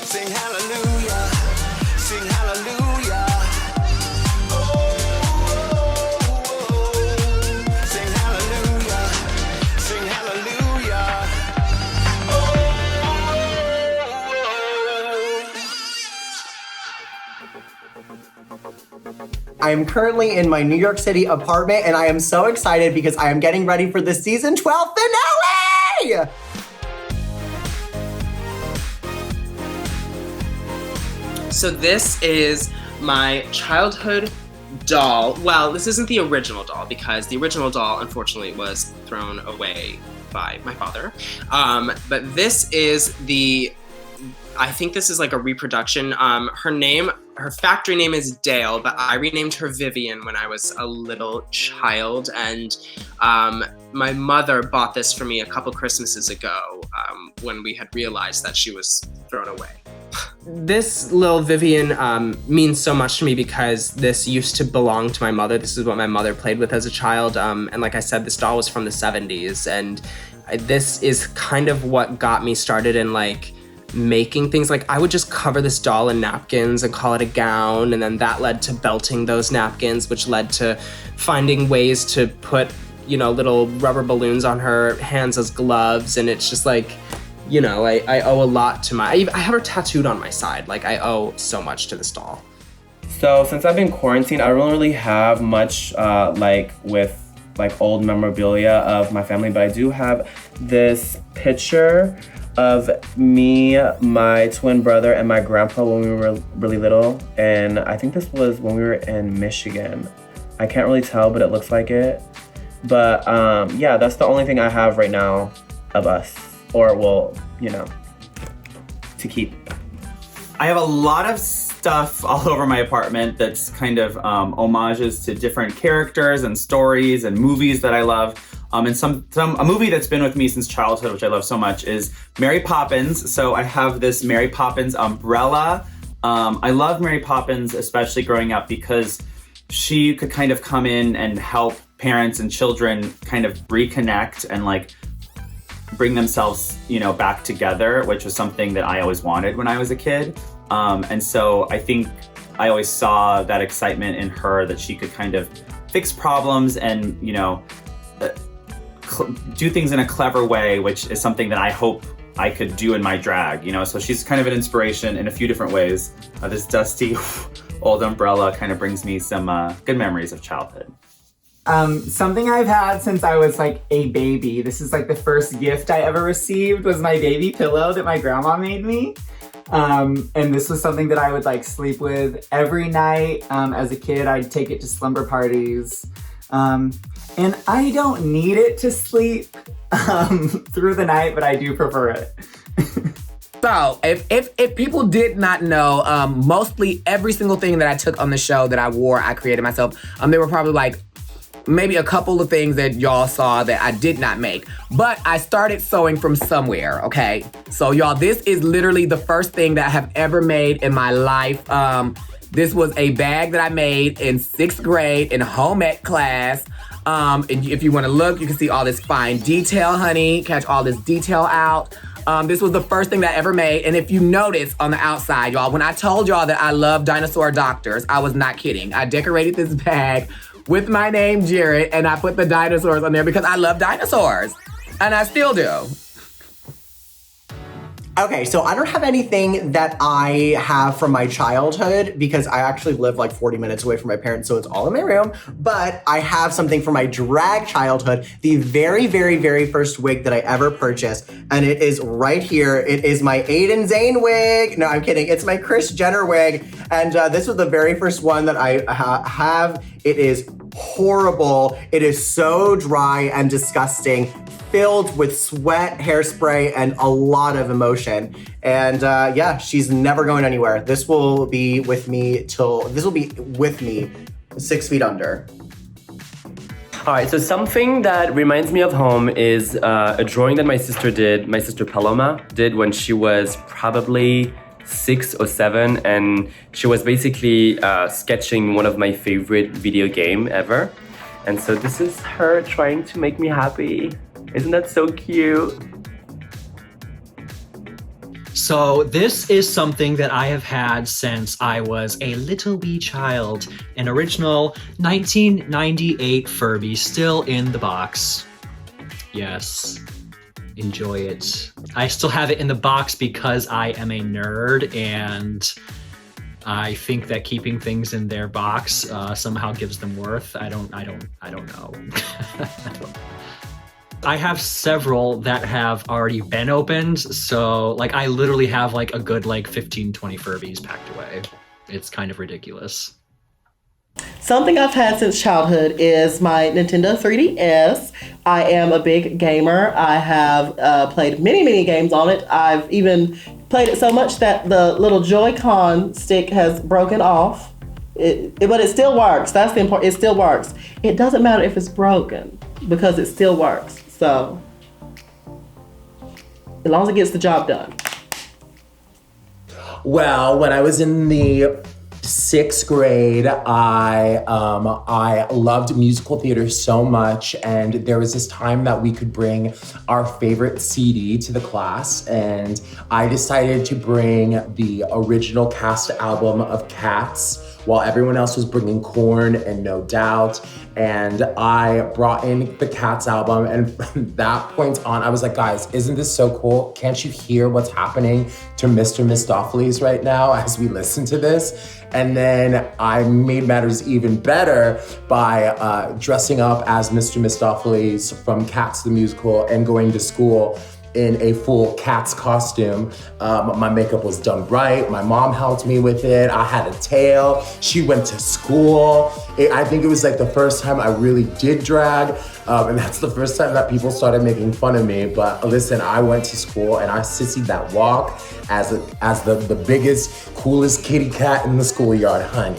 Sing hallelujah, sing hallelujah. Oh, sing hallelujah, sing hallelujah. I am currently in my New York City apartment and I am so excited because I am getting ready for the season 12 finale! So this is my childhood doll. Well, this isn't the original doll because the original doll, unfortunately, was thrown away by my father. But this is I think this is like a reproduction. Her factory name is Dale, but I renamed her Vivian when I was a little child. And my mother bought this for me a couple Christmases ago when we had realized that she was thrown away. This little Vivian means so much to me because this used to belong to my mother. This is what my mother played with as a child. And like I said, this doll was from the 70s. And this is kind of what got me started in like making things. Like I would just cover this doll in napkins and call it a gown. And then that led to belting those napkins, which led to finding ways to put, you know, little rubber balloons on her hands as gloves. And it's just like, you know, I owe a lot to I have her tattooed on my side. Like I owe so much to this doll. So since I've been quarantined, I don't really have much like with like old memorabilia of my family, but I do have this picture of me, my twin brother, and my grandpa when we were really little. And I think this was when we were in Michigan. I can't really tell, but it looks like it. But yeah, that's the only thing I have right now of us. Or, well, you know, to keep. I have a lot of stuff all over my apartment that's kind of homages to different characters and stories and movies that I love. And a movie that's been with me since childhood, which I love so much, is Mary Poppins. So I have this Mary Poppins umbrella. I love Mary Poppins, especially growing up, because she could kind of come in and help parents and children kind of reconnect and like bring themselves, you know, back together, which was something that I always wanted when I was a kid. And so I think I always saw that excitement in her, that she could kind of fix problems and, you know, do things in a clever way, which is something that I hope I could do in my drag, you know? So she's kind of an inspiration in a few different ways. This dusty old umbrella kind of brings me some good memories of childhood. Something I've had since I was like a baby. This is like the first gift I ever received was my baby pillow that my grandma made me. And this was something that I would like sleep with every night. As a kid, I'd take it to slumber parties. And I don't need it to sleep through the night, but I do prefer it. So, if people did not know, mostly every single thing that I took on the show that I wore, I created myself. There were probably like maybe a couple of things that y'all saw that I did not make. But I started sewing from somewhere, okay? So y'all, this is literally the first thing that I have ever made in my life. This was a bag that I made in 6th grade in home ec class. And if you wanna look, you can see all this fine detail, honey. Catch all this detail out. This was the first thing that I ever made. And if you notice on the outside, y'all, when I told y'all that I love dinosaur doctors, I was not kidding. I decorated this bag with my name, Jared, and I put the dinosaurs on there because I love dinosaurs. And I still do. Okay, so I don't have anything that I have from my childhood because I actually live like 40 minutes away from my parents, so it's all in my room. But I have something from my drag childhood, the very, very, very first wig that I ever purchased, and it is right here. It is my AIDEN ZHANE wig. No, I'm kidding. It's my Kris Jenner wig, and this was the very first one that I have. It is horrible. It is so dry and disgusting, filled with sweat, hairspray, and a lot of emotion. And yeah, she's never going anywhere. This will be with me 6 feet under. All right, so something that reminds me of home is a drawing that my sister Paloma did when she was probably 6 or 7, and she was basically sketching one of my favorite video game ever. And so this is her trying to make me happy. Isn't that so cute? So this is something that I have had since I was a little wee child. An original 1998 Furby, still in the box. Yes, enjoy it. I still have it in the box because I am a nerd and I think that keeping things in their box somehow gives them worth. I don't know. I have several that have already been opened, so like I literally have like a good like 15, 20 Furbies packed away. It's kind of ridiculous. Something I've had since childhood is my Nintendo 3DS. I am a big gamer. I have played many games on it. I've even played it so much that the little Joy-Con stick has broken off. But it still works. That's the important. It still works. It doesn't matter if it's broken because it still works. So as long as it gets the job done. Well, when I was in the 6th grade, I loved musical theater so much, and there was this time that we could bring our favorite CD to the class, and I decided to bring the original cast album of Cats while everyone else was bringing Korn and No Doubt, and I brought in the Cats album, and from that point on, I was like, guys, isn't this so cool? Can't you hear what's happening to Mr. Mistopheles right now as we listen to this? And then I made matters even better by dressing up as Mr. Mistopheles from Cats the Musical and going to school in a full Cats costume. My makeup was done right. My mom helped me with it. I had a tail. She went to school. I think it was like the first time I really did drag. And that's the first time that people started making fun of me. But listen, I went to school and I sissied that walk as the biggest, coolest kitty cat in the schoolyard, honey.